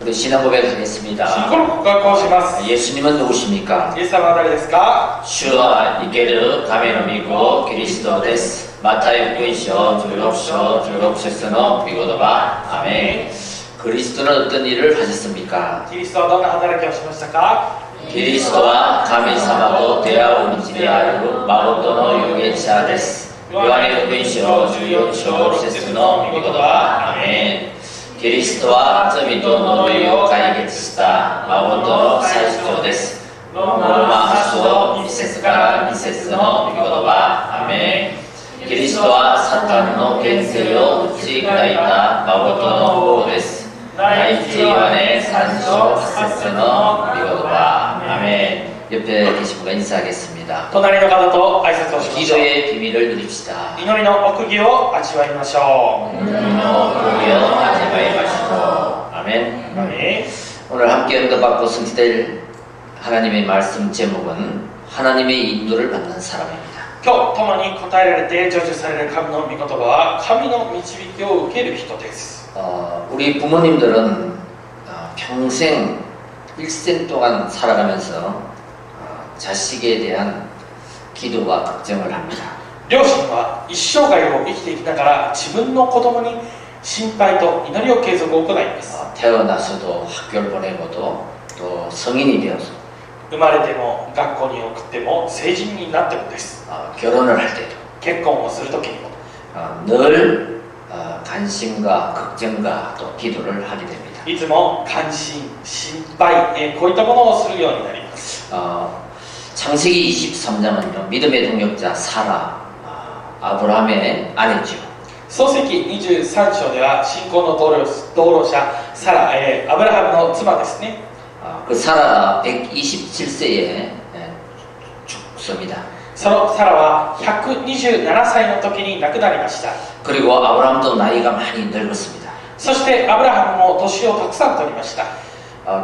우리 신앙 고백하겠습니다. 信仰の告白をします。 예수님은 누구십니까? イエス様は誰ですか？ 주와 이케르 가메노 미고 그리스도 데스. 마타이福音書 16章 16節の御言葉。アメン。 그리스도는 어떤 일을 하셨습니까? キリストはどんな働きをしましたか？ 그리스도와 가메사마도 대화온 집에 아르 마고토노 유게차 데스. 요한의福音書 14章 6節の御言葉。アメン。 キリストは罪と呪いを解決した誠の最主張です。ローマ8章1節から2節の御言葉。アメン。キリストはサタンの権勢を打ち砕いた誠の王です。第一ヨハネ3章8節の御言葉。アメン。 옆에 계신 분과 인사하겠습니다. 隣の方と挨拶をしましょう。 기도의 비밀을 누립시다. 祈りの奥義を味わいましょう。 아멘. アメン。 오늘 함께 응답받고 성취될 하나님의 말씀 제목은 하나님의 인도를 받는 사람입니다. 今日共に答えられて成就される神の御言葉は神の導きを受ける人です。 우리 부모님들은 평생 일생 동안 살아가면서 자식에 대한 기도와 걱정을 합니다. 両親は一生涯を生きていきながら自分の子供に心配と祈りを継続を行います。 태어나서도 학교를 보내고도 또 성인이 되어서 生まれても学校に送っても成人になってもです。 결혼을 할 때도 結婚をするときにも 늘 관심과 걱정과 또 기도를 하게 됩니다. いつも関心、心配、こういったものをするようになります。 창세기 23장은요 믿음의 동력자 사라 아브라함의 아내죠. 創世記23章では信仰の道路者サラ、アブラハムの妻ですね。 그 사라가 127세에 죽습니다. そのサラは127歳の時に亡くなりました。 그리고 아브라함도 나이가 많이 늙었습니다. そしてアブラハムも年をたくさん取りました。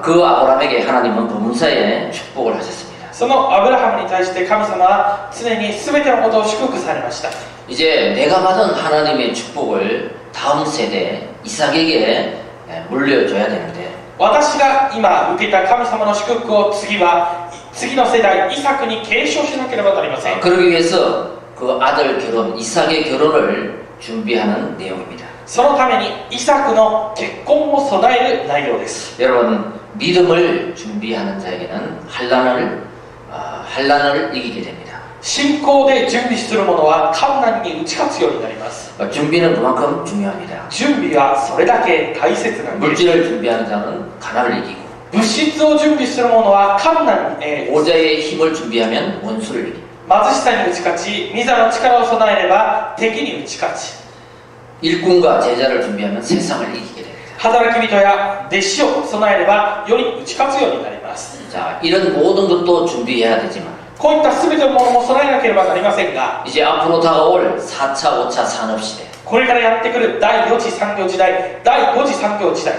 그 아브라함에게 하나님은 범사에 축복을 하셨습니다. そのアブラハムに対して神様は常に全てのことを祝福されました。 이제 내가 받은 하나님의 축복을 다음 세대 이삭에게 물려줘야 되는데 私が今受けた神様の祝福を次の世代イサクに継承しなければなりません。 그러기 위해서 그 아들 결혼 이삭의 결혼을 준비하는 내용입니다. そのためにイサクの結婚を備える内容です。 여러분 믿음을 준비하는 자에게는 환난을 이기게 됩니다. 信仰で準備する者は困難に打ち勝つようになります。 준비는 그만큼 중요합니다. 準備はそれだけ大切なんです。 물질을 준비하는 자는 가난을 이기고 物質を準備する者は困難、 오자의 힘을 준비하면 원수를 이기고 貧しさに打ち勝ち、御座の力を備えれば敵に打ち勝ち、 일꾼과 제자를 준비하면 세상을 이기게 됩니다. 働き人や弟子を備えればより打ち勝つようになります。 자, 이런 모든 것도 준비해야 되지만 こういった全てのものも備えなければなりませんが、 이제 앞으로 다가올 4차, 5차 산업시대 これからやってくる第4次産業時代、第5次産業時代、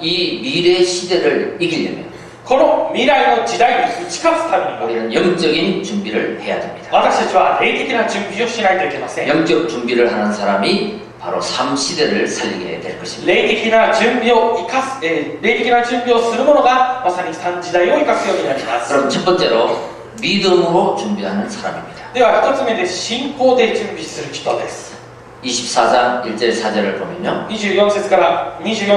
이 미래 시대를 이기려면 この未来の時代に打ち勝つためには 우리는 영적인 준비를 해야 됩니다. 私たちは霊的な準備をしないといけません。 영적 준비를 하는 사람이 바로 3시대를 살리게 될 것입니다. 霊的な準備を生かす、霊的な準備をする者がまさに3時代を生かすようになります。 그럼 첫 번째로 믿음으로 준비하는 사람입니다. では1つ目で信仰で準備する人です。 24장 1절 4절을 보면요. 24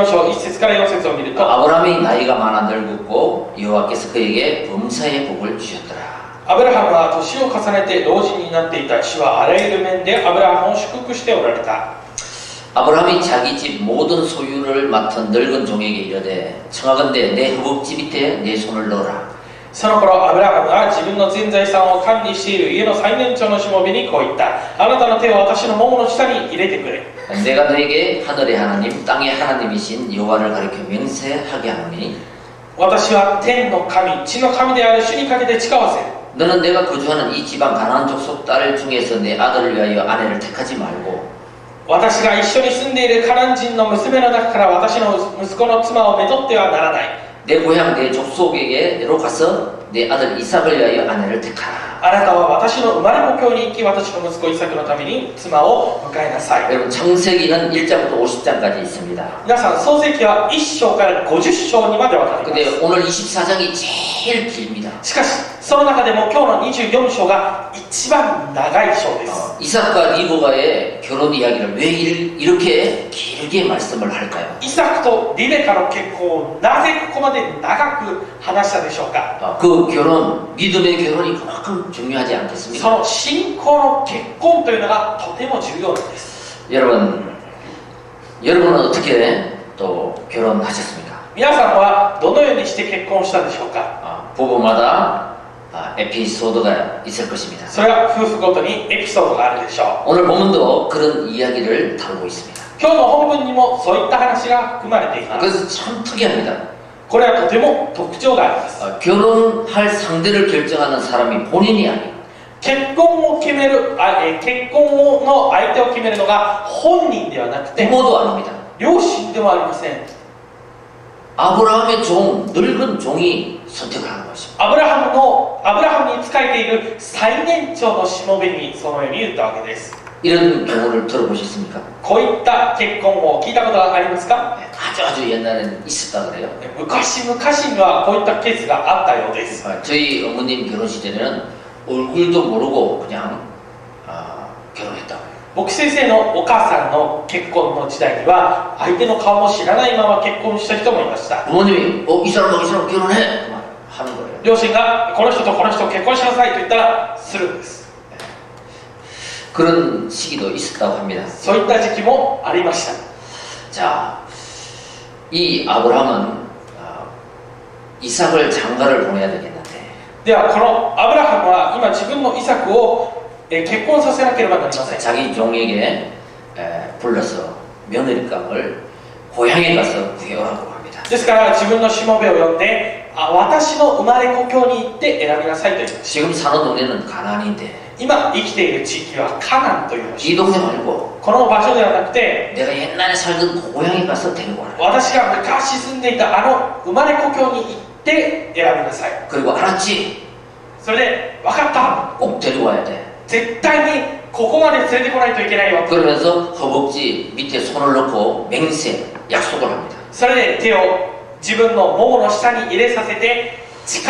章1節から4節を見ると、 아브라함이 나이가 많아 늙었고 여호와께서 그에게 범사의 복을 주셨더라. アブラハムは年を重ねて老人になっていた。主はあらゆる面でアブラハムを祝福しておられた。 아브라함이 자기 집 모든 소유를 맡은 늙은 종에게 이르되 청하건대 내 허벅지 밑에 내 손을 넣어라. その頃アブラハムは自分の全財産を管理している家の最年長のしもべにこう言った。あなたの手を私のももの下に入れてくれ。 내가 너에게 하늘의 하나님 땅의 하나님이신 여호와를 가리켜 맹세하게 하노니 私は天の神、地の神である主にかけて誓わせる。 너는 내가 거주하는 이 지방 가나안 족속 딸 중에서 내 아들을 위하여 아내를 택하지 말고 私が一緒に住んでいるカナン人の娘の中から私の息子の妻をめとってはならない。 내 고향 내 족속에게로 가서 내 아들 이삭을 위하여 아내를 택하라. あなたは私の生まれ故郷に行き、私の息子イサクのために妻を迎えなさい。 여러분 창세기는 1장부터 50장까지 있습니다. 皆さん、創世記は1章から50章にまでわかります。 근데 오늘 24장이 제일 길입니다. しかし、その中でも今日の24章が一番長い章です。 이삭과 리브가의 결혼 이야기를 왜 이렇게 길게 말씀을 할까요? イサクとリベカの結婚をなぜここまで長く話したでしょうか。 그 결혼, 믿음의 결혼이 그만큼 중요하지 않겠습니까? その信仰の結婚というのがとても重要なんです。 여러분은 어떻게 또 결혼하셨습니까? 皆さんはどのようにして結婚したでしょうか。 부부마다 에피소드가 있을 것입니다. それは夫婦ごとにエピソードがあるでしょう。 오늘 본문도 그런 이야기를 다루고 있습니다. 今日の本文にもそういった話が含まれています。 그래서 참 특이합니다. これはとても特徴があります。 결혼할 상대를 결정하는 사람이 본인이 아니에요. 結婚を決める、結婚の相手を決めるのが本人ではなくて 부모도 아닙니다. 両親でもありません。 아브라함의 종, 늙은 종이 선택을 하는 것입니다. アブラハムに仕えている最年長のしもべにそのように言ったわけです。 이런 경우를 들어보셨습니까? こういった結婚を聞いたことがありますか。 아주 옛날에는 있었다 그래요. 昔々にはこういったケースがあったようです。 저희 어머님 결혼 시절에는 얼굴도 모르고 그냥 결혼했다고 해요. 僕先生のお母さんの結婚の時代には相手の顔も知らないまま結婚した人もいました。 부모님이 이 사람하고 이 사람 결혼해 하는 거예요. 両親がこの人とこの人結婚しなさいと言ったらするんです。 그런 시기도 있었다고 합니다. そういった時期もありました。 자, 이 아브라함은 이삭을 장가를 보내야 되겠는데 ではこのアブラハムは今自分のイサクを結婚させなければなりません。 자기 종에게 불러서 며느리감을 고향에 가서 구해오라고 합니다. ですから自分のしもべを呼んで、私の生まれ故郷に行って選びなさいと言います。 지금 사는 동네는 가나안인데 今生きている地域はカナンという場所。 이 동네 말고 この場所ではなくて 내가 옛날에 살던 고향에 가서 데리고 오라. 私が昔住んでいた生まれ故郷に行って選びなさい。 그리고 알았지? それで分かった、 꼭 데리고 와야 돼. 絶対にここまで連れてこないといけないよ。 그러면서 허벅지 밑에 손을 넣고 맹세 약속을 합니다. それで手を自分のももの下に入れさせて誓い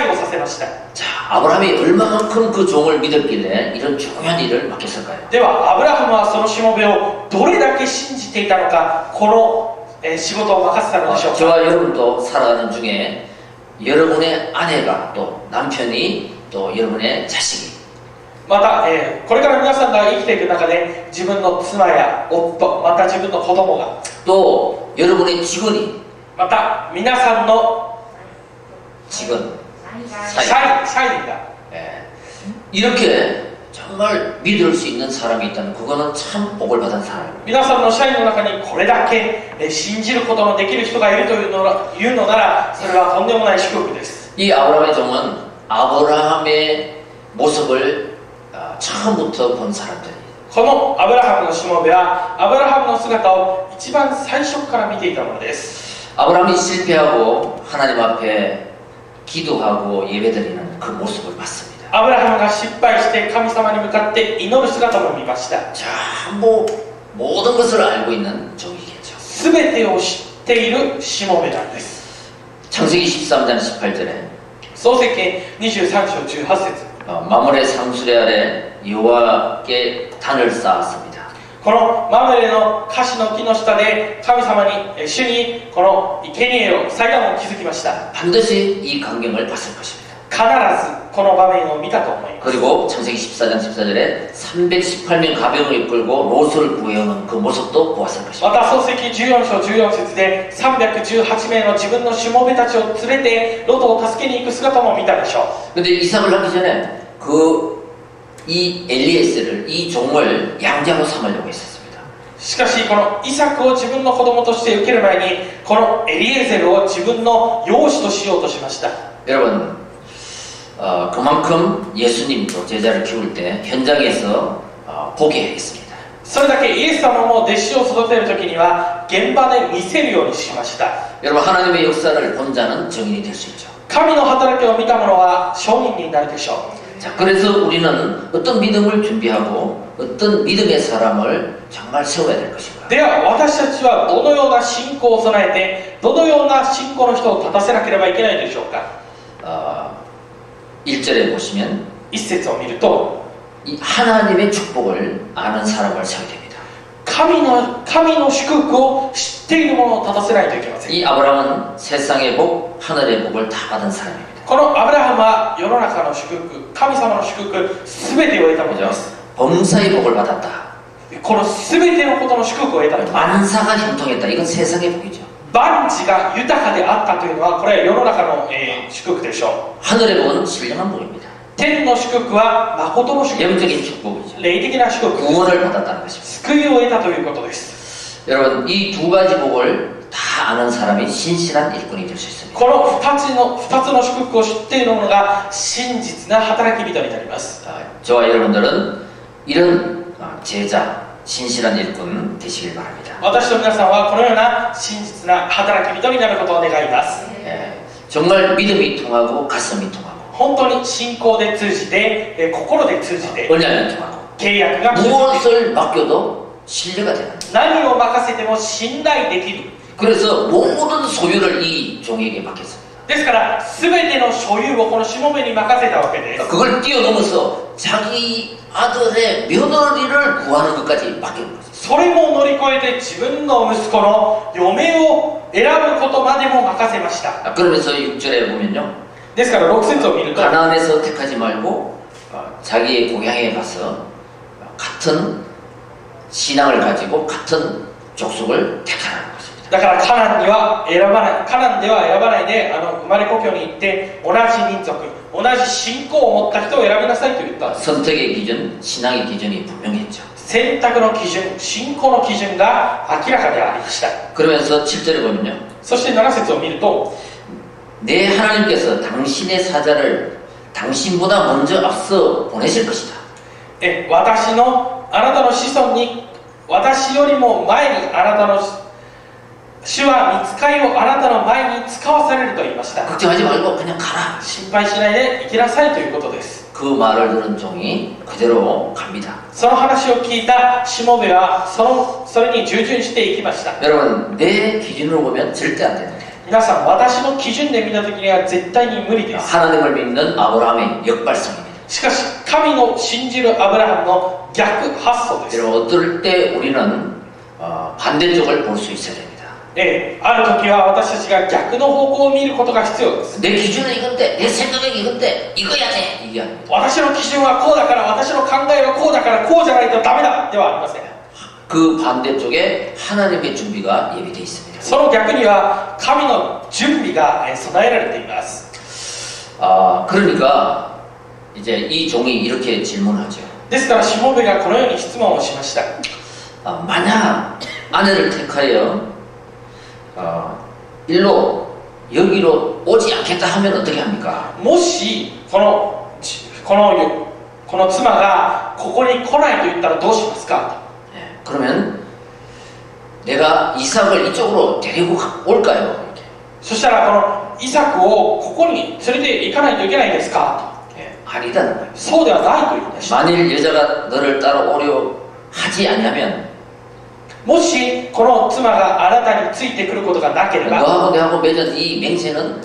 をさせました。 자, 아브라함이 얼마만큼 그 종을 믿었길래 이런 중요한 일을 맡겼을까요? ではアブラハムはそのしもべをどれだけ信じていたのか、この仕事を任せたのでしょうか。 저와 여러분도 살아가는 중에 여러분의 아내가 또 남편이 또 여러분의 자식이 また、これから皆さんが生きていく中で自分の妻や夫、また自分の子供が、 또 여러분의 직원이 また皆さんの 직원 社員が 이렇게 정말 믿을 수 있는 사람이 있다면 그거는 참 복을 받은 사람입니다. 皆さんの社員の中にこれだけ信じることのできる人がいるというのなら、それはとんでもない祝福です。 이 아브라함의 종은 아브라함의 모습을 처음부터 본 사람들이에요. このアブラハムのしもべはアブラハムの姿を一番最初から見ていたものです。 아브라함이 실패하고 하나님 앞에 기도하고 예배드리는 그 모습을 봤습니다. アブラハムが失敗して神様に向かって祈る姿も見ました。 전부 모든 것을 알고 있는 종이겠죠. すべてを知っているしもべなんです。 창세기 13장 18절에 創世記23章18節 마물의 상수레 아래 여호와께 단을 쌓았습니다. このマムレのカシの木の下で神様に主にこの生贄を祭壇を築きました。 반드시 이 광경을 봤을 것입니다. 必ずこの場面を見たと思います。 그리고 창세기 14장 14절에 318명 가병을 이끌고 롯을 구해오는 그 모습도 보았을 ま 것입니다. た創世記14章14節で318名の自分のしもべたちを連れてロトを助けに行く姿も見たでしょう。 근데 이삭을 낳기 전에 이 엘리에셀을 이 종을 양자로 삼으려고 했었습니다. しかしこのイサクを自分の子供として受ける前にこのエリエゼルを自分の養子としようとしました。 여러분 그만큼 예수님도 제자를 키울 때 현장에서 보게 했습니다. それだけイエス様も弟子を育てる時には現場で見せるようにしました。 여러분 하나님의 역사를 본 자는 증인이 될 수 있죠. 神の働きを見た者は証人になるでしょう。 자, 그래서 우리는 어떤 믿음을 준비하고 어떤 믿음의 사람을 정말 세워야 될 것인가. では私たちはどのような信仰を備えてどのような信仰の人を立たせなければいけないでしょうか。 1절에 보시면 一節を見ると 이 하나님의 축복을 아는 사람을 세워야 됩니다. 神の祝福を知っている者を立たせないといけません。 이 아브라함은 세상의 복, 하늘의 복을 다 받은 사람입니다. このアブラハムは世の中の祝福、神様の祝福全てを得たものです。 범사의 복을 받았다. この全てのことの祝福を得たもの。 만사가 형통했다. 이건 세상의 복이죠. 万事が豊かであったというのはこれは世の中の、祝福でしょう。 하늘의 복은 신령한 복입니다. 天の祝福は誠の祝福、 영적인 축복이죠. 霊的な祝福、 구원을 받았다는 것입니다. 救いを得たということです。 여러분, 이 두 가지 복을 다 아는 사람이 신실한 일꾼이 될 수 있습니다. この2つの祝福を知っている者が真実な働き人になります。 저와 여러분들은 이런 제자, 신실한 일꾼 되시길 바랍니다. 私と皆さんはこのような真実な働き人になることを願います。 정말 믿음이 통하고 가슴이 통하고 本当に信仰で通じて、心で通じて 언약이 통하고 契約が通じて 무엇을 맡겨도 신뢰가 되는 何を任せても信頼できる。 그래서 모든 소유를 이 종에게 맡겼습니다. ですから全ての所有をこのしもべに任せたわけです。 그걸 뛰어넘어서 자기 아들의 며느리를 구하는 것까지 맡긴 거죠. それも乗り越えて自分の息子の嫁を選ぶことまでも任せました。 그러면서 6절에 보면요, ですから6節を見ると 가나안에서 택하지 말고 자기의 고향에 가서 같은 신앙을 가지고 같은 족속을 택하라는 것입니다. だからカナンでは選ばないで生まれ故郷に行って同じ民族、同じ信仰を持った人を選びなさいと言ったんです。 선택의 기준, 신앙의 기준이 분명했죠. 選択の基準、信仰の基準が明らかでありました。 그러면서 7절에 보면요, そして7節を見ると 내 하나님께서 당신의 사자를 당신보다 먼저 앞서 보내실 것이다. あなたの子孫に私よりも前にあなたの主は御使いをあなたの前に使わされると言いました。 걱정하지 말고 그냥 가라. 心配しないで行きなさいということです。 그 말을 들은 종이 그대로 갑니다. その話を聞いたしもべはそれに従順していきました。 여러분, 내 기준으로 보면 절대 안 되는 거예요. 皆さん、私の基準で見たときには絶対に無理です。 하나님을 믿는 아브라함의 역발상입니다. しかし神の信じるアブラハムの逆発想です。 여러분, 어떨 때 우리는 반대쪽을 볼 수 있어야 됩니다. ある時は私たちが逆の方向を見ることが必要です。 내 기준은 이건데, 내 생각은 이건데, 이거야 돼. 이게 아닙니다. 私の基準はこうだから、私の考えはこうだから、こうじゃないとダメだではありません。 그 반대쪽에 하나님의 준비가 예비되어 있습니다. その逆には神の準備が備えられています。 그러니까 이제 이 종이 이렇게 질문하죠. ですからしもべがこのように質問をしました。 만약 아내를 택하여 여기로 오지 않겠다 하면 어떻게 합니까? もしこの妻がここに来ないと言ったらどうしますか。 그러면 내가 이삭을 이쪽으로 데리고 올까요? 이렇게. そしたらこのイサクをここに連れて行かないといけないんですか。 아니다는 거예요. そうではないと言いました。 만일 여자가 너를 따라오려 하지 않냐면 もしこの妻があなたについてくることがなければ 너하고 내하고 맺은 이 맹세는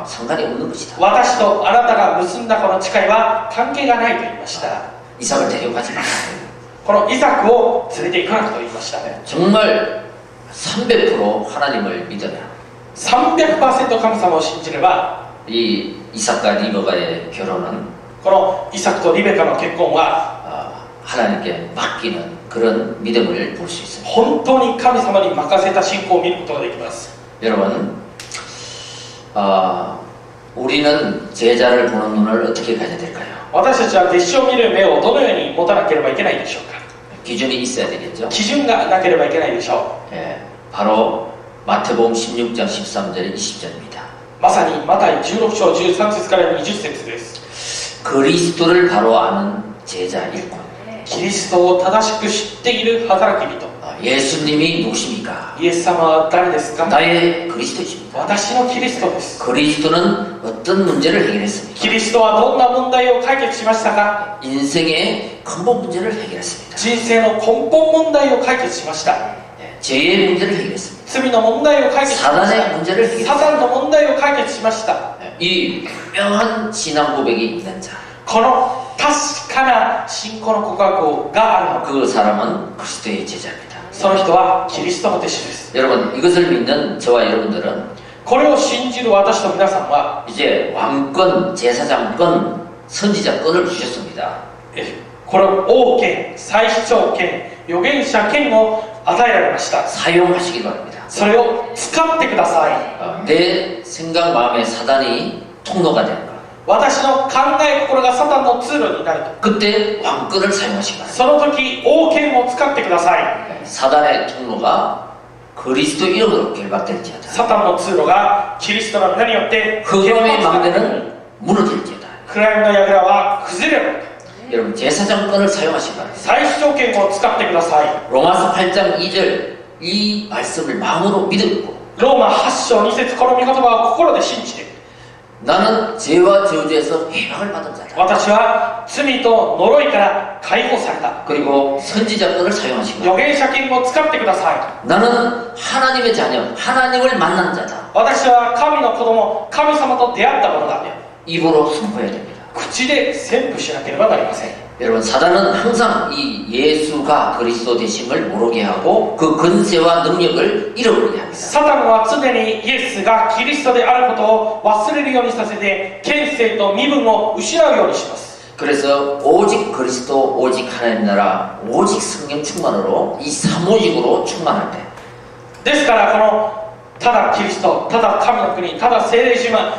상관이 없는 것이다. 私とあなたが結んだこの誓いは関係がないと言いました。 이삭을 데려가지 마라. このイサクを連れて行かなくと言いました。 정말 300% 하나님을 믿어야 300% 神様を信じれば 이 이삭과 리버가의 결혼은 このイサクとリベカの結婚は 하나님께 맡기는 그런 믿음을 볼 수 있습니다. 本当に神様に任せた信仰を見ることができます。 여러분, 우리는 제자를 보는 눈을 어떻게 가져야 될까요? 私たちは弟子を見る目をどのように持たなければいけないでしょうか。 기준이 있어야 되겠죠? 基準がなければいけないでしょ 바로 마태복음 16장 13절 20절입니다. う。まさにマタイ16章13節から20節です。 그리스도를 바로 아는 제자 일꾼. キリストを正しく知っている働き人。 예수님이 누구십니까? イエス様は誰ですか？ 나의 그리스도이십니다. 私のキリストです。 그리스도는 어떤 문제를 해결했습니까? キリストはどんな問題を解決しましたか？ 인생의 근본 문제를 해결했습니다. 人生の根本問題を解決しました。 죄의 문제를 해결했습니다. 罪の問題を解決しまし 사단의 た。 문제를 サ 해결했습니다. タンの問題を解決しました。 이 유명한 신앙 고백이 있는 자, この確かな信仰の告白があるのか。 그 사람은 그리스도의 제자입니다. その人はキリストの弟子です。 여러분, 이것을 믿는 저와 여러분들은 これを信じる私と皆さんは 이제 왕권, 제사장권, 선지자권을 주셨습니다. これを王権、祭司長権、預言者権を与えられました。 사용하시기 바랍니다. それを使ってください。 내 생각, 마음에 사단이 통로가 되는 것. 私の考え心がサタンの通路になると。 그때 왕권을 사용하시기 바랍니다. その時王権を使ってください。 사단의 통로가 그리스도 이름으로 결박될지어다. サタンの通路がキリストの皆によって 흑암의 망대는 무너질지어다. 暗闇の櫓は崩れる。 여러분, 제사장권을 사용하시기 바랍니다. 祭司長権を使ってください。 로마서 8장 2절 이 말씀을 마음으로 믿고 ローマ8章2節この御言葉を心で信じて、 나는 죄와 저주에서 해방을 받은 자다. 私は罪と呪いから解放された。 그리고 선지자권을 사용하시고 預言者権を使ってください。 나는 하나님의 자녀, 하나님을 만난 자다. 私は神の子供、神様と出会ったものだ。 입으로 선포해야 됩니다. 口で宣布しなければなりません。 여러분, 사단은 항상 이 예수가 그리스도 되심을 모르게 하고 그 권세와 능력을 잃어버리게 합니다. サタンは常にイエスがキリストであることを忘れるようにさせて、権勢と身分を失うようにします。 그래서 오직 그리스도, 오직 하나님 나라, 오직 성령 충만으로 이 사모직으로 충만할 때 ですからこのただキリスト、ただ神の国、ただ聖霊充満、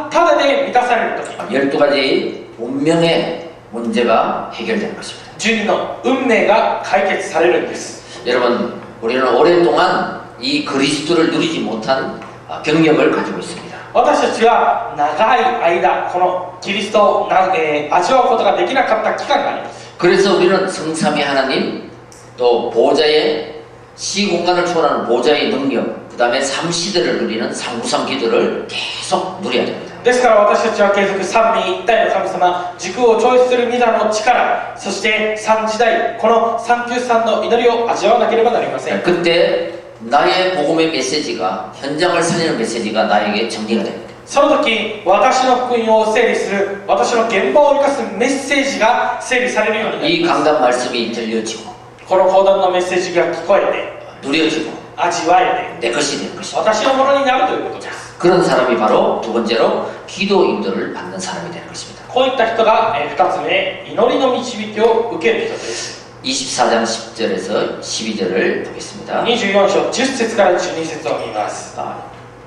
ただで満たされるとき、 12가지 운명의 문제가 해결되는 것입니다. 12の運命が解決されるんです。 여러분, 우리는 오랫동안 이 그리스도를 누리지 못한 병력을 가지고 있습니다. 私たちは長い間このキリストを味わうことができなかった期間があります。 그래서 우리는 성삼위 하나님, 또 보좌의 시공간을 초월하는 보좌의 능력, 그 다음에 삼시대를 누리는 삼구삼 기도를 계속 누려야 됩니다. ですから私たちは継続三位一体の神様、時空を超越する御座の力、そして三時代、この三九三の祈りを味わわなければなりません。 그때 나의 복음의 메시지가, 현장을 살리는 메시지가 나에게 정리가 됩니다. その時私の福音を整理する、私の現場を生かすメッセージが整理されるようになり 이 ます。 강단 말씀이 들려지고 この講談のメッセージが聞こえて、 누려지고 味わえて、 내 것이 되는 것입니다. 私のものになるということです。 그런 사람이 바로 두 번째로 기도 인도를 받는 사람이 되는 것입니다. こういった人が2つ目、祈りの導きを受ける人です。 24장 10절에서 12절을 보겠습니다. 24章10節から12節を見ます。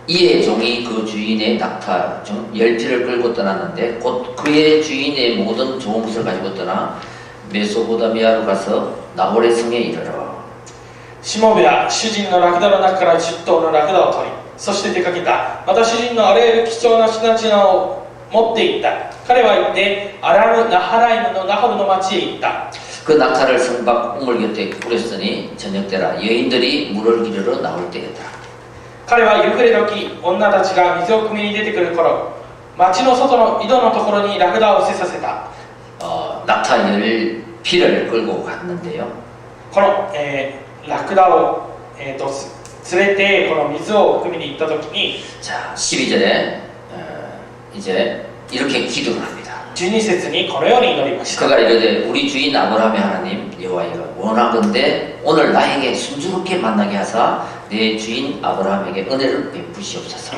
이의 종이 그 주인의 낙타 중 10피를 끌고 떠났는데 곧 그의 주인의 모든 좋은 것을 가지고 떠나 메소포다미아로 가서 나홀의 성에 이르러 しもべは主人のラクダの中から10頭のラクダを取り、そして出かけた。また主人のあらゆる貴重な品々を持って行った。彼は行ってアラム・ナハライムのナホルの町へ行った。 그 낙타를 성박 우물 곁에 뿌렸으니 저녁 때라 여인들이 물을 기르러 나올 때였다. 彼は夕暮れ時、女たちが水を汲みに出てくる頃、町の外の井戸のところにラクダを捨てさせた。 낙타 10피를 끌고 갔는데요. この、ラクダを、連れてこの水を汲みに行った時に、 자, 12절에 이제 이렇게 기도를 합니다. 12節にこのように祈りました。 그가 이르되 우리 주인 아브라함의 하나님 여호와여 원하건대 오늘 나에게 순조롭게 만나게 하사 내 주인 아브라함에게 은혜를 베푸시옵소서.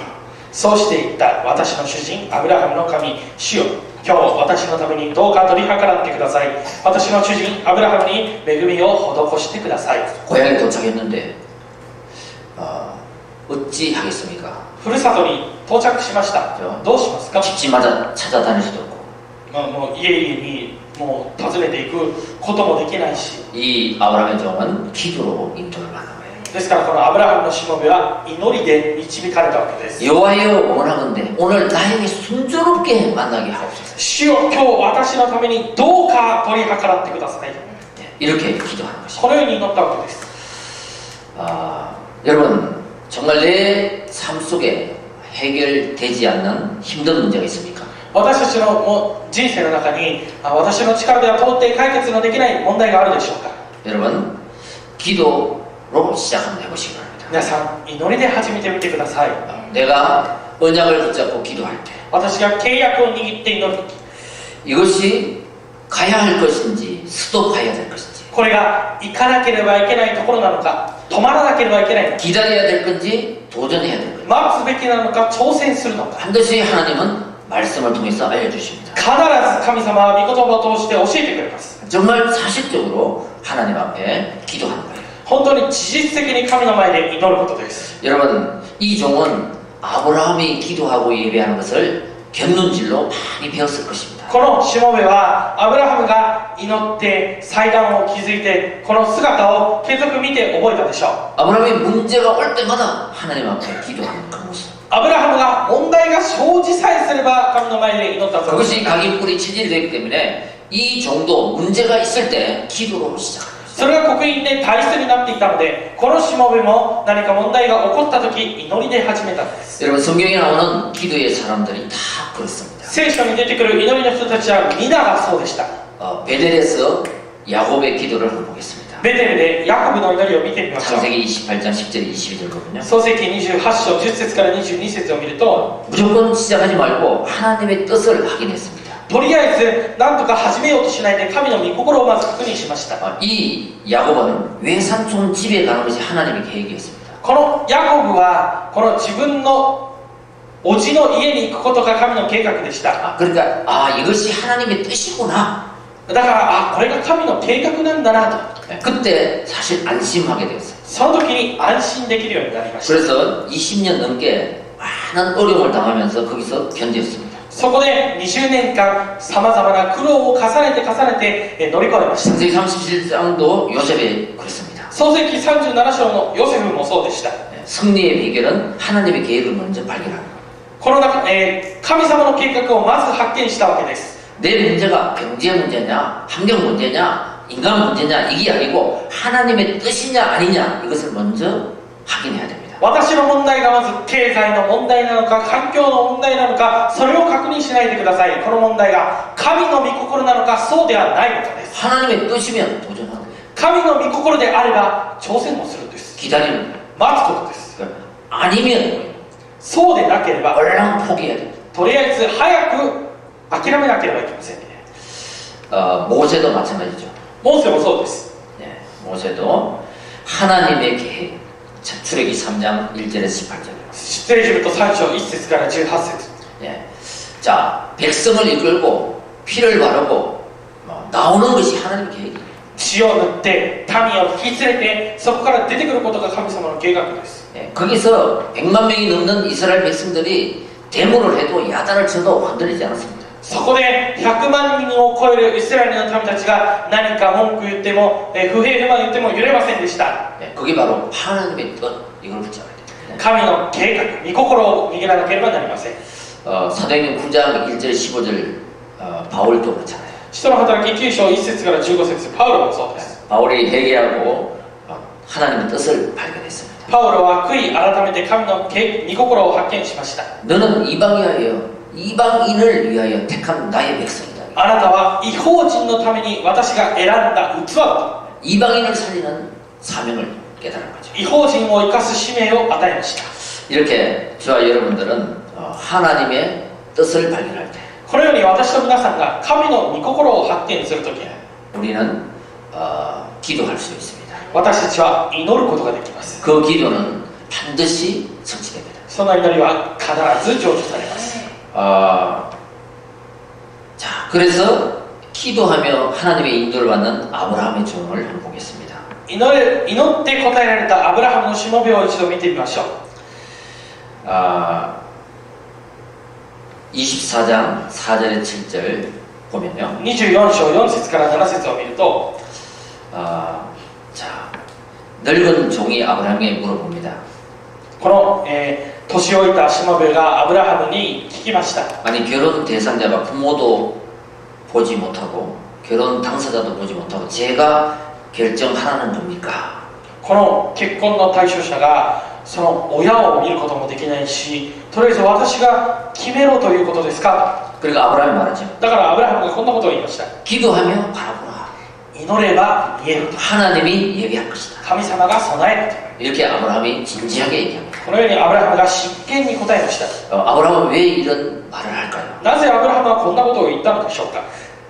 そうして言った。私の主人アブラハムの神主よ、今日私のためにどうか取り計らってください。私の主人アブラハムに恵みを施してください。 고향에 도착했는데 어찌 하겠습니까? ふるさとに到着しました。どうしますか？ 집집마다 찾아다닐 수도 없고 もう家々にもう訪ねていくこともできないし、 이 아브라함의 종은 기도로 인도를 받는 거예요. ですからこのアブラハムのしもべは祈りで導かれたわけです。 여호와여 원하건대 오늘 나에게 순조롭게 만나게 하옵소서. 主よ、今日私のためにどうか取り計らってください。 이렇게 기도하는 것입니다. このように祈ったわけです。 여러분, 정말 내 삶 속에 해결되지 않는 힘든 문제가 있습니까? 私たちのもう人生の中に私の力では到底解決のできない問題があるでしょうか。 여러분, 기도로 시작 한번 해보시기 바랍니다. 皆さん祈りで始めてみてください。 내가 언약을 붙잡고 기도할 때 私が契約を握って祈るとき、 이것이 가야 할 것인지 스톱해야 될 것인지 これが行かなければいけないところなのか、止まらなければいけないのか、 기다려야 될 건지 도전해야 될 건지 待つべきなのか、挑戦するのか、 반드시 하나님은 말씀을 통해서 알려주십니다. 必ず神様は御言葉を通して教えてくれます。 정말 사실적으로 하나님 앞에 기도하는 거예요. 本当に事実的に神の前で祈ることです。 여러분, 이 종은 아브라함이 기도하고 예배하는 것을 견눈질로 많이 배웠을 것입니다. このしもべはアブラハムが祈って祭壇を築いてこの姿を継続見て覚えたでしょう。 아브라함이 문제가 올 때마다 하나님 앞에 기도하는 그 모습. アブラハムが問題が生じさえすれば神の前で祈ったそうです。 그것이 각인뿔이 체질이 되기 때문에 이 종도 문제가 있을 때 기도로 시작합니다. それが刻印で体質になっていたので、このしもべも何か問題が起こった時祈りで始めたんです。 여러분, 성경에 나오는 기도의 사람들이 다 그렇습니다. 聖書に出てくる祈りの人たちは皆がそうでした。 베델에서 야곱의 기도를 한번 보겠습니다. ベテルでヤコブの祈りを見てみましょう。 창세기 28장 10절 22절거든요. 創世記28章10節から22節を見ると、 무조건 시작하지 말고 하나님의 뜻을 확인했습니다. とりあえず何とか始めようとしないで神の御心をまず確認しました。 이 야곱은 외삼촌 집에 가는 것이 하나님의 계획이었습니다. このヤコブはこの自分の叔父の家に行くことが神の計画でした。 그러니까 이것이 하나님의 뜻이구나. だからこれが神の計画なんだなと、 그때 사실 안심하게 되었어요. その時に安心できるようになりました。 그래서 20년 넘게 많은 어려움을 당하면서 거기서 견뎠습니다. そこで20年間さまざまな苦労を重ねて乗り越えました。 창세기 37장도 요셉이 그랬습니다. 創世記37章のヨセフもそうでした。 승리의 비결은 하나님의 계획을 먼저 발견하는 거예요. この中、神様の計画をまず発見したわけです。 내 문제가 경제 문제냐, 환경 문제냐, 인간 문제냐, 이게 아니고 하나님의 뜻이냐 아니냐, 이것을 먼저 확인해야 됩니다. 私の問題がまず経済の問題なのか環境の問題なのか、それを確認しないでください。この問題が神の御心なのかそうではないのかです。 하나님의 뜻이면 도전하는 거예요. 神の御心であれば挑戦もするんです。 기다리는 거예요. 待つことです。 아니면 そうでなければ 얼른 포기해야 됩니다. とりあえず早く諦めなければいけませんね。 모세도 마찬가지죠. モーセもそうです。 네, 모세도 하나님의 계획. 자, 출애기 3장 1절에서 18절입니다. 出エジプト3章1節から18節。 예. 자, 백성을 이끌고 피를 바르고 나오는 것이 하나님의 계획이에요. 血を塗って民を引き連れてそこから出てくることが神様の計画です。 예. 거기서 100만 명이 넘는 이스라엘 백성들이 데모를 해도 야단을 쳐도 흔들리지 않았습니다. そこで100万人を超えるイスラエルの民たちが何か文句言っても不平不満言っても揺れませんでした。 예. 그게 바로 하나님의 뜻, 이걸 붙잡아야 돼요. 네. 神の計画、御心を握らなければなりません。 사도행전 9장 1절 15절 바울도 그렇잖아요. 使徒の働き9章1節から15節、パウロもそうです。 바울이 회개하고 하나님의 뜻을 발견했습니다. パウロは悔い改めて神の御心を発見しました。 너는 이방인을 위하여 택한 나의 백성이다. あなたは異邦人のために私が選んだ器だと。 이방인을 살리는 사명을 깨달은 거죠. 異邦人を生かす使命を与えました。 이렇게 저와 여러분들은 하나님의 뜻을 발견할 때 このように私と皆さんが神の御心を発見するとき、 우리는 기도할 수 있습니다. 私たちは祈ることができます。 그 기도는 반드시 성취됩니다. その祈りは必ず成就されます。 자, 그래서 기도하며 하나님의 인도를 받는 아브라함의 종을 한번 보겠습니다. 祈って答えられたアブラハムのしもべを一度見てみましょう。 24장 4절에 7절 보면요. 24章4節から7節を見ると、 자, 늙은 종이 아브라함에게 물어봅니다. この、年老いたしもべがアブラハムに聞きました。 아니, 결혼 대상자가 부모도 보지 못하고 결혼 당사자도 보지 못하고 제가 결정하라는 겁니까? この結婚の対象者がその親を見ることもできないし、とりあえず私が決めろということですか。 그러니까 아브라함이 말하죠. だからアブラハムがこんなことを言いました。 기도하며 바라보라. 祈れば見えると。 하나님이 얘기할 것이다. 神様が備えると。 이렇게 아브라함이 진지하게 얘기합니다. このようにアブラハムが真剣に答えました。 아브라함은 왜 이런 말을 할까요? なぜアブラハムはこんなことを言ったのでしょうか。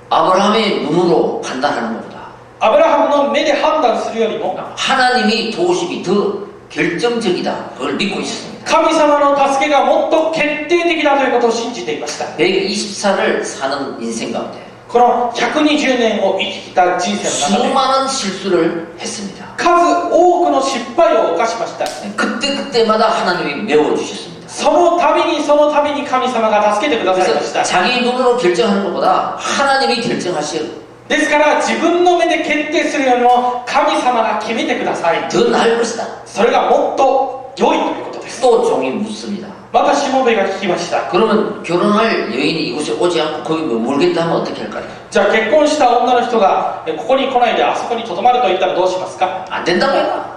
아브라함의 눈으로 판단하는 것보다 アブラハムの目で判断するよりも 하나님이 도우심이 더 결정적이다. 그걸 믿고 있었습니다. 神様の助けがもっと決定的だということを信じていました。 124를 사는 인생 가운데 この120年を生きた人生の中で 수많은 실수를 했습니다. 数多くの失敗を犯しました。 그때마다 하나님이 메워주셨습니다. その度に神様が助けてくださいまし 그래서 た。 자기 눈으로 결정하는 것보다 하나님이 결정하시오. ですから自分の目で決定するよりも神様が決めてください。 더 나을 것이다. それがもっと良いということです。 또 종이 묻습니다. またしもべが聞きました。 그러면 결혼할 여인이 이곳에 오지 않고 거기 머물겠다 하면 어떻게 할까요? じゃあ結婚した女の人がここに来ないであそこにとどまると言ったらどうしますか。 안 된다고 해라.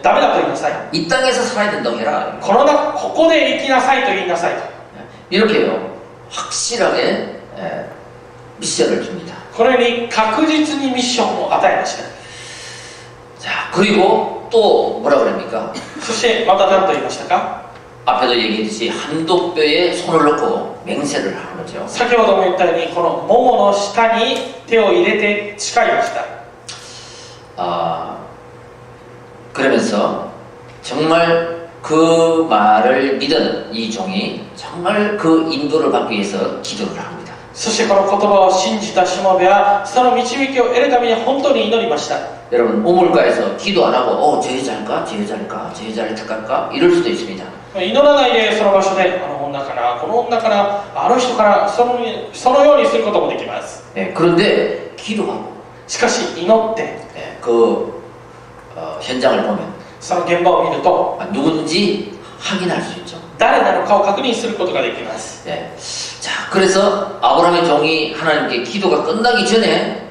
ダメだと言いなさい。 이 땅에서 살아야 된다고 해라. ここで生きなさいと言いなさいと。 이렇게요. 확실하게 미션을 줍니다. このように確実にミッションを与えました。 자, 그리고 또 뭐라 그럽니까? そしてまた何と言いましたか。 앞에도 얘기했듯이 한독뼈에 손을 넣고 맹세를 하는 거죠. 先ほども言ったようにこのももの下に手を入れて誓いました。 그러면서 정말 그 말을 믿은 이 종이 정말 그 인도를 받기 위해서 기도를 합니다. そしてこの言葉を信じたしもべはその導きを得るために本当に祈りました。 여러분 우물가에서 기도 안 하고 저 여자일까? 저 여자일까? 저 여자를 택할까? 이럴 수도 있습니다. 祈らないでその場所であの女かなこの女かなあの人かなそのようにすることもできます。 그런데 기도하고 しかし祈って 그 현장을 보면 その現場を見ると 누군지 확인할 수 있죠. 誰なのかを確認することができます。 자, 그래서 아브라함의 종이 하나님께 기도가 끝나기 전에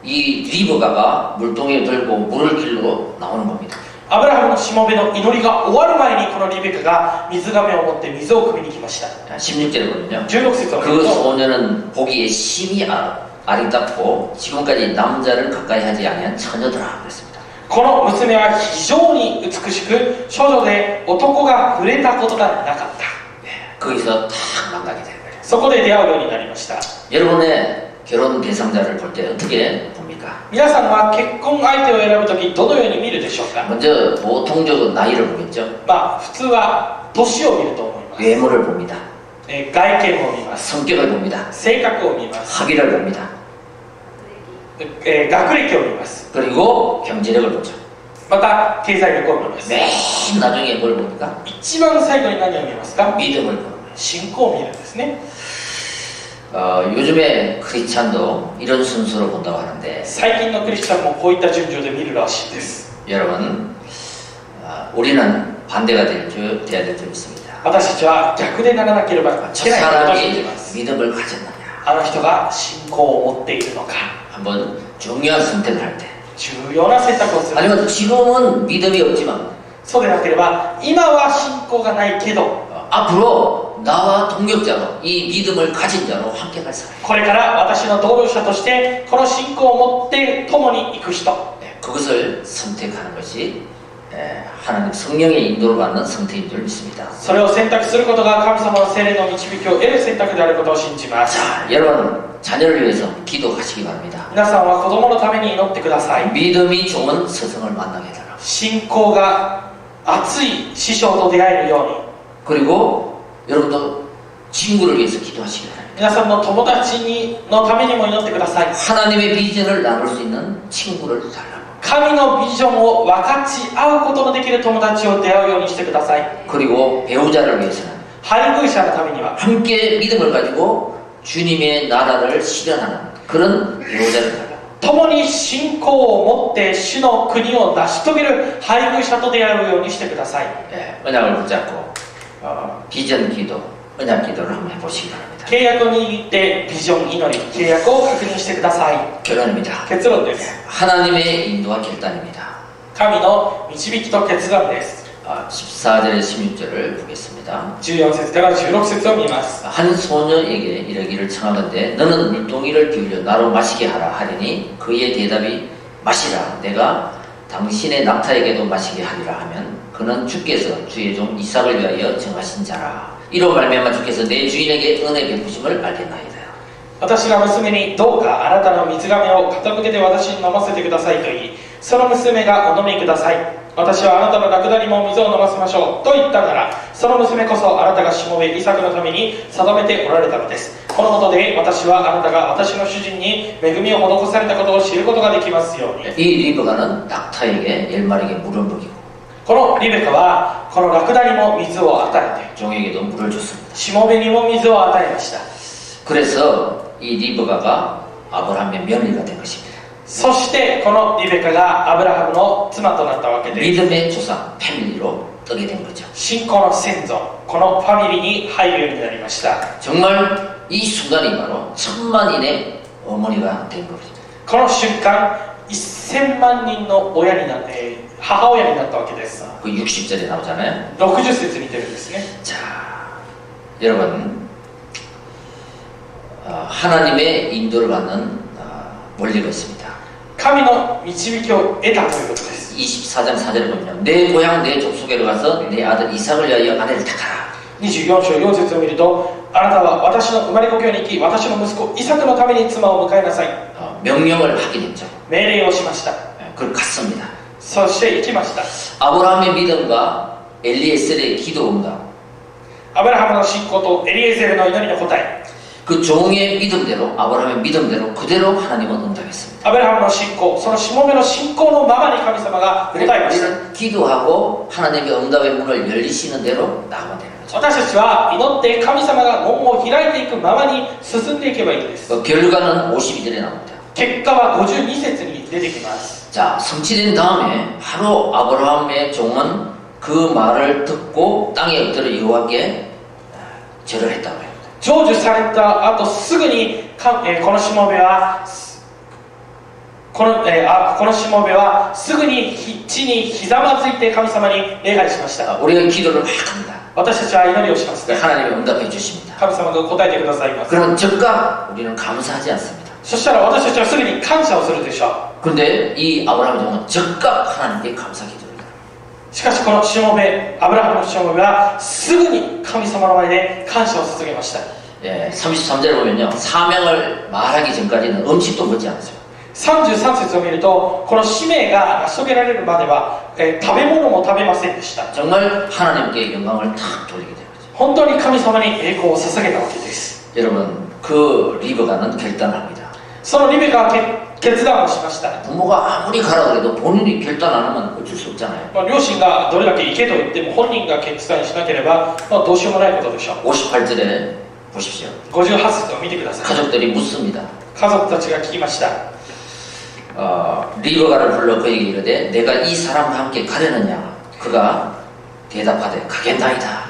이 리브가가 물동이에 들고 물을 길러 나오는 겁니다. アブラハムのしもべの祈りが終わる前にこのリベカが水がめを持って水を汲みに来ました。 16절에 보면요. 16節を見 그 ると 소녀는 보기에 심히 아리답고 지금까지 남자를 가까이 하지 아니한 처녀더라 그랬습니다. この娘は非常に美しく少女で男が触れたことがなかった。 거기서 탁 만나게 된 거예요. そこで出会うようになりました。 여러분의 결혼 대상자를 볼 때 어떻게 봅니까? 皆さんは結婚相手を選ぶときどのように見るでしょうか。 먼저 보통적으로 나이를 보겠죠. 普通は年を見ると思います。 외모를 봅니다. 外見を見ます。 성격을 봅니다. 性格を見ます。 학위를 봅니다. 学歴を見ます。 그리고 경제력을 보죠. また経済力を見ます。 맨 나중에 뭘 봅니까? 一番最後に何を見ますか。 믿음을 보는 거예요. 信仰を見るんですね。 요즘에 크리스찬도 이런 순서로 본다고 하는데 最近のクリスチャンもこういった順序で見るらしいです。 여러분 우리는 반대가 돼야 될 점 있습니다. 私たちは逆でならなければい 저 けないことを信じ 사람이 ます。 믿음을 가졌느냐 あの人が信仰を持っているのか。 한번 중요한 선택을 할 때 重要な選択をする。 아니면 지금은 믿음이 없지만 そうでなければ今は信仰がないけど 앞으로 나와 동력자로 이 믿음을 가진 자로 함께 갈 사람 これから私の同僚者としてこの信仰を持って共に行く人 그것을 선택하는 것이 하나님 성령의 인도를 받는 선택인 줄 믿습니다. それを選択することが神様の聖霊の導きを得る選択であることを信じます。 자, 여러분 자녀를 위해서 기도하시기 바랍니다. 皆さんは子供のために祈ってください。 믿음이 좋은 스승을 만나게 해달라. 信仰が熱い師匠と出会えるように 그리고 여러분도 친구를 위해서 기도하시기 바랍니다. 皆さんの友達のためにも祈ってください。 하나님의 비전을 나눌 수 있는 친구를 달라고. 神のビジョンを分かち合うことのできる友達を出会うようにしてください。 그리고 배우자를 위해서는 配偶者のためには 함께 믿음을 가지고 주님의 나라를 실현하는 그런 배우자를 달라고. 共に信仰を持って主の国を成し遂げる配偶者と出会うようにしてください。 언약을 붙잡고 비전 기도, 언약 기도를 한번 해보시기 바랍니다. 契約を握ってビジョン祈り、契約を確認してください。 결론입니다. 結論です。 하나님의 인도와 결단입니다. 神の導きと決断です。 14절에 16절을 보겠습니다. 14節から16節を見ます。 한 소녀에게 이르기를 청하건대 너는 물동이를 기울여 나로 마시게 하라 하리니 그의 대답이 마시라 내가 당신의 낙타에게도 마시게 하리라 하면 그는 주께서 주의 종 이삭을 위하여 정하신 자라. 이로 말미암아 주께서 내 주인에게 은혜 베푸심을 알겠나이다. 私が娘にどうかあなたの水がめを傾けて私に飲ませてくださいと言い、その娘がお飲みください。私はあなたのラクダにも水を飲ませましょうと言ったなら、その娘こそあなたがしもべイサクのために定めておられたのです。このことで私はあなたが私の主人に恵みを施されたことを知ることができますように。 이 리브가는 낙타에게 10마리에게 물을 먹이고 このリベカはこのラクダにも水を与えて 종에게도 물을 줬습니다. しもべにも水を与えました。 그래서 이 리브가가 아브라함의 며느리가 된 것입니다. そしてこのリベカがアブラハムの妻となったわけで 믿음의 조상 패밀리로 뜨게 된 거죠. 信仰の先祖、このファミリーに入るようになりました。 정말 이 순간이 바로 천만인의 어머니가 된 겁니다. この瞬間1000万人の親になって母親になったわけです。 그 60절에 나오잖아요. 60節に出るんですね。 자, 여러분 하나님의 인도를 받는 원리가 있습니다. 神の導きを得たということです。 24장 4절에 보면 내 고향 내 족속에로 가서 내 아들 이삭을 위하여 아내를 택하라. 24章4節を見ると、あなたは私の生まれ故郷に行き、私の息子イサクのために妻を迎えなさい。 명령을 하게 됐죠. 命令をしました。 그걸 갔습니다. そして行きました。 아브라함의 믿음과 엘리에셀의 기도 응답, アブラハムの信仰とエリエゼルの祈りの答え、 그 종의 믿음대로 아브라함의 믿음대로 그대로 하나님은 응답했습니다. アブラハムの信仰、そのしもべの信仰のままに神様が答えました。 우리는 기도하고 하나님의 응답의 문을 열리시는 대로 나가면 되는 거죠. 私たちは祈って神様が門を開いていくままに進んでいけばいいのです。 그 결과는 52절에 나옵니다. 結果は52節に出てきます。 자, 성취된 다음에 바로 아브라함의 종은 그 말을 듣고 땅에 엎드려 여호와께 절을 했다고 해요. 成就された後すぐにこのしもべはこのしもべはすぐに地にひざまずいて神様に礼拝しました。 우리가 기도를 막 합니다. 私たちは祈りをします。 하나님이 응답해 주십니다. 神様が答えてくださいます。 그러면 즉각 우리는 감사하지 않습니다. そしたら私たちはすぐに感謝をするでしょう。 근데 이 아브라함의 종은 즉각 하나님께 감사 기도를 해요. しかしこのしもべ、アブラハムのしもべはすぐに神様の前で感謝を捧げました。 예, 33절에 보면요, 사명을 말하기 전까지는 음식도 먹지 않았어요. 33節を見ると、この使命が成し遂げられるまでは、食べ物も食べませんでした。 정말 하나님께 영광을 탁 돌리게 된 거죠. 本当に神様に栄光を捧げたわけです。 여러분, 그 리브가는 결단합니다. そのリベカは決断をしました。 부모가 아무리 가라 그래도 본인이 결단 안 하면 어쩔 수 없잖아요. 両親がどれだけ行けと言っても本人が決断しなければ、どうしようもないことでしょう。 58절에 보십시오. 58節を見てください。 가족들이 묻습니다. 家族たちが聞きました。 리브가를 불러 그에게 이르되 내가 이 사람과 함께 가려느냐? 그가 대답하되 가겠나이다.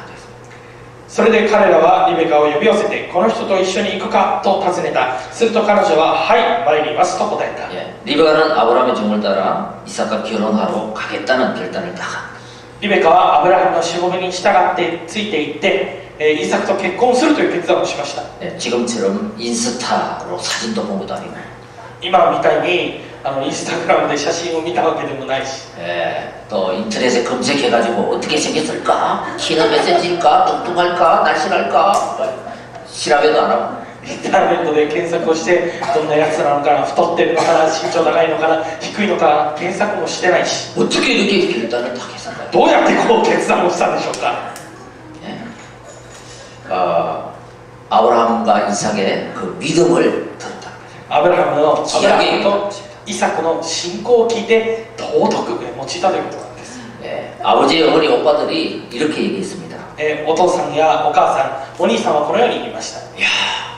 それで彼らはリベカを呼び寄せて、この人と一緒に行くかと尋ねた。すると彼女は、はい、参りますと答えた。 예, 리브가는 아브라함의 종을 따라 이삭과 결혼하러 가겠다는 결단을 딱 합니다. リベカはアブラハムのしもべに従ってついていって、イサクと結婚するという決断をしました。 예, 지금처럼 인스타로 사진도 본 것도 아니고 今みたいにインスタグラムで写真を見たわけでもないし、 예, 또 인터넷에 검색해가지고 어떻게 생겼을까? 키는 몇 cm일까? 뚱뚱할까? 날씬할까?調べ도 안 하고 インターネットで検索をしてどんなやつなのかな、太ってるのかな、身長高いのかな、低いのかな、検索もしてないし、 어떻게 이렇게 결단을 딱 했을까요? どうやってこう決断をしたんでしょうか。 예. 아브라함과 이삭의 그 믿음을 들었다. アブラハムのアブラハム 기약의 とイサクの信仰を聞いて尊く用いたということなんです。 예, 아버지, 어머니, 오빠들이 이렇게 얘기했습니다. お父さんやお母さん、お兄さんはこのように言いました。 야,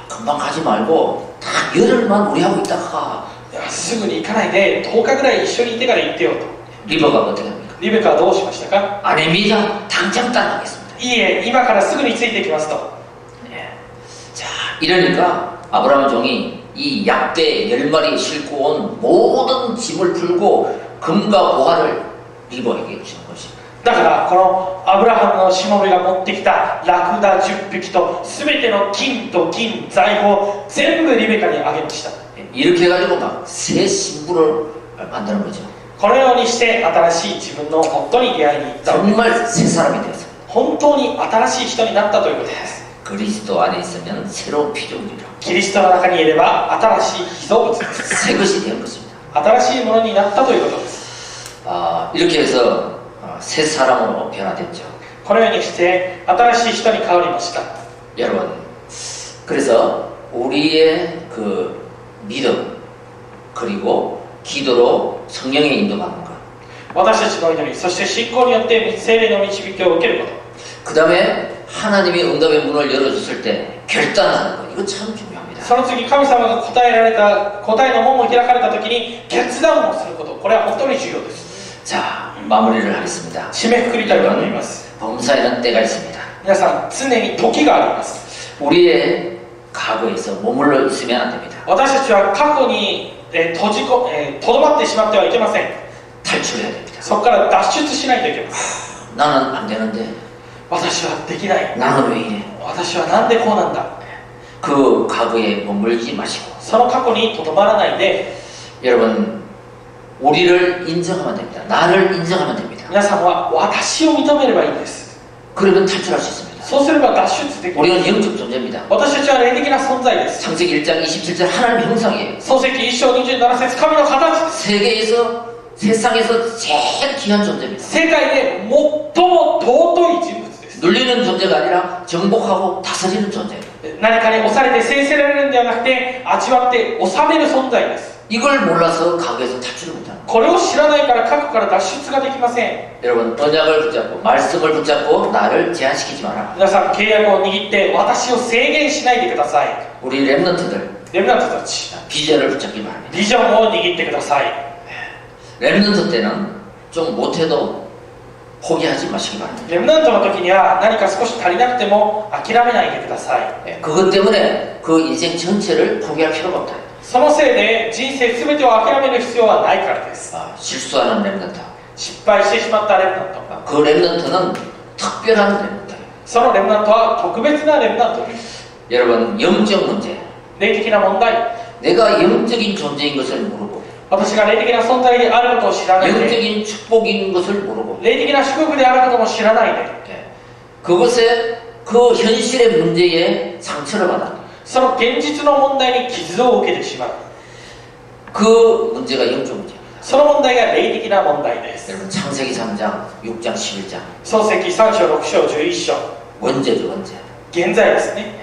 금방 가지 말고 딱 열흘만 우리하고 있다가 いやすぐに行かないで10日ぐらい一緒にいてから行ってよと。 리버가 어떻게 합니까? リベカはどうしましたか。 아닙니다. 당장 따라가겠습니다. いいえ、今からすぐについていきますと。 예. 자, 이러니까 아브라함 종이 이 약대 10마리 싣고 온 모든 짐을 풀고 금과 보화를 리버에게 주는 것입니다. だからこのアブラハムのしもべが持ってきたラクダ10匹と全ての金と銀財宝を全部リベカにあげました。 이렇게 해가지고 막 새 신부를 만드는 거죠. このようにして新しい自分の夫に出会いに行ったわけです。 정말 새 사람이 되었어요. 本当に新しい人になったということです。 그리스도 안에 있으면 새로운 피조물이라 キリストの中にいれば新しい被造物です。 새 것이 되는 것입니다. 新しいものになったということです。 이렇게 해서 새 사람으로 변화됐죠. このようにして新しい人に変わりました。 여러분, 그래서 우리의 그 믿음 그리고 기도로 성령의 인도받는 것, 私たちの祈り、そして信仰によって聖霊の導きを受けること、 그 다음에 하나님이 응답의 문을 열어줬을 때 결단하는 것, 이거 참 중요합니다. その次神様が答えの門を開かれた時に決断をすること、これは本当に重要です。 자, 마무리를 하겠습니다. 締めくくりたいと思います。 범사에는 때가 있습니다. 皆さん、常に時があります。 우리의 과거에서 머물러 있으면 안 됩니다. 私たちは過去にとどまってしまってはいけません。 탈출해야 됩니다. そこから脱出しないといけません。 나는 안 되는데 私はできない。 나는 왜 이래? 私はなんでこうなんだ。 그 과거에 머물지 마시고 その過去にとどまらないで、 여러분 우리를 인정하면 됩니다. 나를 인정하면 됩니다. 皆さんは私を認めればいいんです。 그러면 탈출할 수 있습니다. そうすれば脱出できる。 우리는 영적 존재입니다. 私たちは霊的な存在です。 창세기 1장 27절 하나님 형상이에요. 創世記1章27節神の形です。 세상에서 제일 귀한 존재입니다. 世界で最も尊い人物です。 눌리는 존재가 아니라 정복하고 다스리는 존재예요. 何かに押されて制せられるんではなくて、味わって治める存在です。 이걸 몰라서 과거에서 탈출을 못합니다. これを知らないから過去から脱出ができません。 여러분 언약을 붙잡고 말씀을 붙잡고 나를 제한시키지 마라. 皆さん、契約を握って私を制限しないでください。 우리 렘넌트들 レムナントたち、 비전을 붙잡기 바랍니다. ビジョンを握ってください。 렘넌트 때는 좀 못해도 포기하지 마시기 바랍니다. レムナントの時には何か少し足りなくても諦めないでください。 그것 때문에 그 인생 전체를 포기할 필요가 없다. そのせいで人生全てを諦める必要はないからです。 실수하는 렘넌트. 失敗してしまったレムナント、 그 렘넌트는 특별한 렘넌트예요. そのレムナントは特別なレムナントです。 여러분 영적 문제. 霊的な問題、 내가 영적인 존재인 것을 모르고 私が霊的な存在であることを知らないで、 영적인 축복인 것을 모르고 霊的な祝福であることも知らないで、 그것에 그 현실의 문제에 상처를 받아 その現実の問題に傷を受けてしまう。 그 문제가 영적 문제입니다. その問題が霊的な問題です。 여러분 창세기 3장 6장 11장 創世記3章6章11章、 원죄죠 원죄. 現在ですね。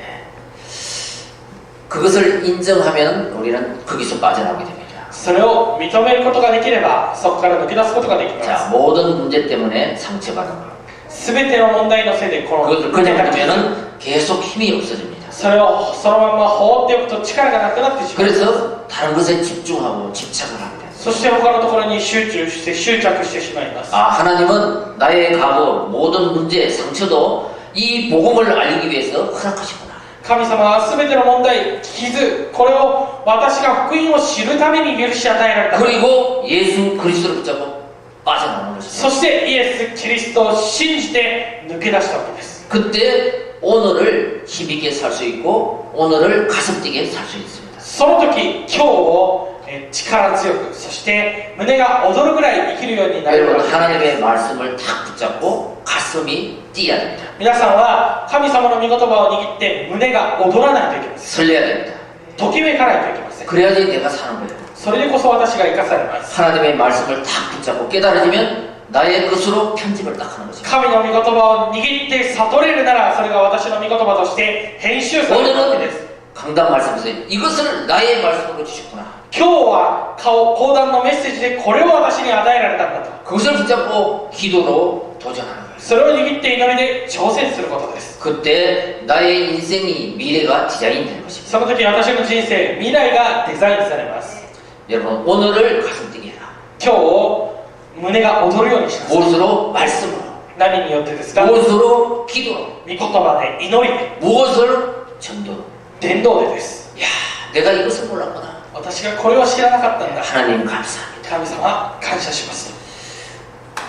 그것을 인정하면 우리는 거기서 빠져나오게 됩니다. それを認めることができればそこから抜け出すことができま 자 す。 모든 문제 때문에 상처받은 것. 全ての問題のせいでこの 그것을 그냥 두면은 계속 힘이 없어집니다. それをそのまま放っておくと力がなくなってしまう。 그래서 다른 것에 집중하고 집착을 하게 됩니다. そして他のところに集中して執着してしまいます。 하나님은 나의 과거 모든 문제 상처도 이 복음을 알리기 위해서 허락하시구나. 神様は全ての問題、傷、これを私が福音を知るために許し与えられた。 그리고 예수 그리스도를 붙잡고 빠져나오는 것입니다. そしてイエス・キリストを信じて抜け出したわけです。 그때 오늘을 힘있게 살 수 있고 오늘을 가슴 뛰게 살 수 있습니다. その時、今日を力強く、そして胸が躍るぐらい生きるようになる。 여러분 하나님의 말씀을 탁 붙잡고 가슴이 뛰어야 됩니다. 皆さんは神様の御言葉を握って胸が躍らないといけません。 설레야 됩니다. ときめかないといけません。 그래야지 내가 사는 거예요. それでこそ私が生かされます。 하나님의 말씀을 탁 붙잡고 깨달아지면 나의 것으로 편집을 딱 하는 것입니다. 神の御言葉を握って悟れるならそれが私の御言葉として編集されるわけです。 강단 말씀에서 이것을 나의 말씀으로 주셨구나. 今日は講談のメッセージでこれを私に与えられたんだと。 그것을 붙잡고 기도로 도전하는 거예요. それを握って祈りで挑戦することです。 그때 나의 인생이 미래가 디자인될 것입니다. その時私の人生、未来がデザインされます。 여러분 오늘을 가슴 뛰게 해라. 今日を胸が躍るようにします。 무엇으로? 말씀으로. 何によってですか？御 무엇으로? 기도로. 言葉で、祈りで、 무엇을? 전도로. 伝道でです。 야, 내가 이것을 몰랐구나. 私がこれを知らなかったんだ。 하나님 감사합니다. 神様、感謝します。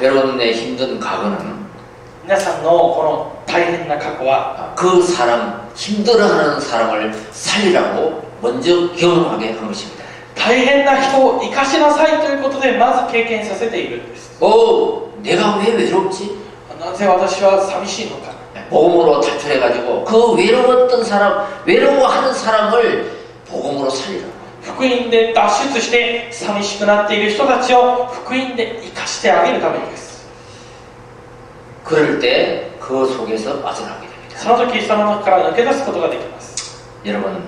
여러분의 힘든 과거는 皆さんのこの大変な過去は 그 사람, 힘들어하는 사람을 살리라고 먼저 경험하게 한 것입니다. 大変な人を生かしなさいということでまず経験させているんです。 내가 왜 외롭지? なぜ私は寂しいのか。 복음으로 탈출해가지고 그 외로웠던 사람, 외로워하는 사람을 복음으로 살리라고. 福音で脱出して寂しくなっている人たちを福音で生かしてあげるためにです。 그럴 때 그 속에서 빠져나오게 됩니다. その時その中から抜け出すことができます。 여러분,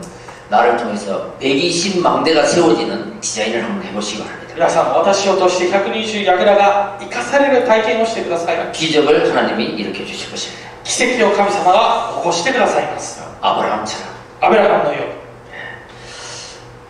나를 통해서 120망대가 세워지는 디자인을 한번 해보시기 바랍니다. 皆さん、私を通して120櫓が生かされる体験をしてください。 기적을 하나님이 일으켜 주실 것입니다. 奇跡を神様が起こしてくださいます。 아브라함처럼. アブラハムのように。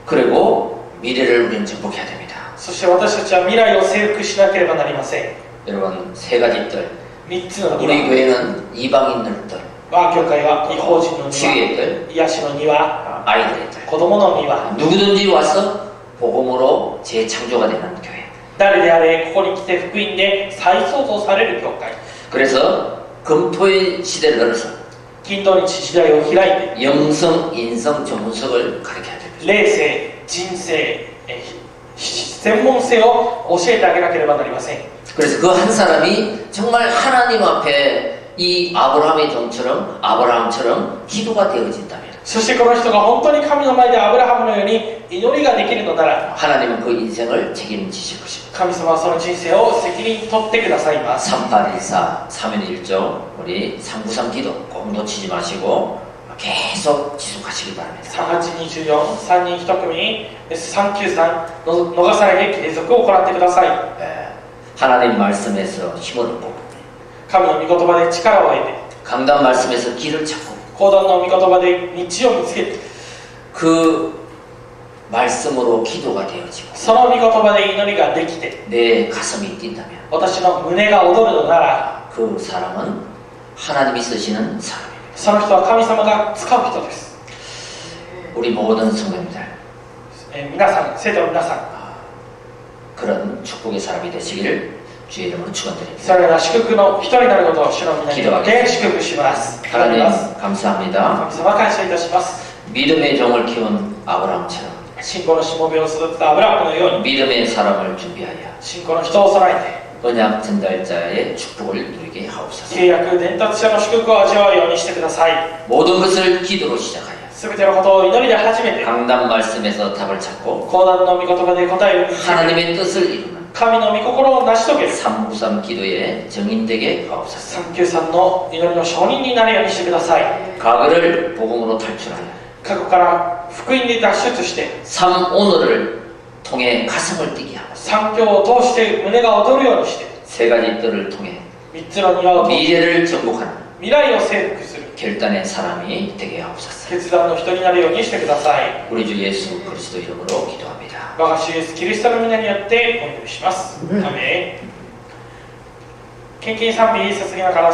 그리고 미래를 우리는 정복해야 됩니다. そして私たちは未来を征服しなければなりません。 여러분, 세 가지 뜰. 3つの 우리 庭。 교회는 이방인들 뜰, 我が教会は異邦人の庭、 치유의 뜰, 癒しの庭、 아이들의 뜰. 子供の庭。 누구든지 와서 복음으로 재창조가 되는 교회. 誰であれここに来て福音で再創造される教会。 그래서 금토의 시대를 열어서 金土日時代を開いて 영성, 인성, 전문성을 가르쳐야 됩니다. 霊性、人性、専門性を教えてあげなければなりません。 그래서 그 한 사람이 정말 하나님 앞에 이 아브라함의 종처럼 아브라함처럼 기도가 되어진다면 そしてこの人が本当に神の前でアブラハムのように祈りができるのなら 하나님은 그 인생을 책임지실 것입니다. 神様はその人生を責任取ってくださいます。 3814 3인 1조 우리 393 기도 꼭 놓치지 마시고 계속 지속하시기 바랍니다. 3824、3人1組、393の逃さないで継続を行ってください。 하나님 말씀에서 힘을 얻고 神の御言葉で力を得て 강단 말씀에서 길을 찾고 講談の御言葉で道を見つけて 그 말씀으로 기도가 되어지고 その御言葉で祈りができて 내 가슴이 뛴다면 私の胸が踊るのなら 그 사람은 하나님이 쓰시는 사람입니다. その人は神様が使う人です。 우리 모든 성도님들 皆さん、生徒の皆さん、 그런 축복의 사람이 되시기를 주의 이름으로 そ 축원드립니다. れらし祝福の人になることを主の皆によって祝福します。 하나님 神 감사합니다. 様感謝いたします。 믿음의 종을 키운 아브라함처럼 信仰のしもべを育てたアブラハムのように 믿음의 사람을 준비하여 信仰の人を備え 언약 전달자의 축복을 누리게 て 하옵소서. 契約伝達者の祝福を味わうようにしてください。 모든 것을 기도로 시작하여 すべてのことを祈りで始めて 강단 말씀에서 답을 찾고 講談の御言葉で答える 하나님의 뜻을 이루는 神の御心を成し遂げる 393 기도의 정인되게 하옵소서. 393の祈りの承認になるようにしてください。 과거를 복음으로 탈출하여 過去から福音で脱出して 삶 오늘을 통해 가슴을 뛰게 하고 三教を通して胸が踊るようにして 세 가지 뜰을 통해 3つの庭を通して 미래를 정복하는 未来を征服する 결단의 사람이 되게 하옵소서. 決断の人になるようにしてください。 우리 주 예수 그리스도 이름으로 기도합니다. 我が主イエスキリストの皆によってお祈りします。アメン。献金賛美捧げながら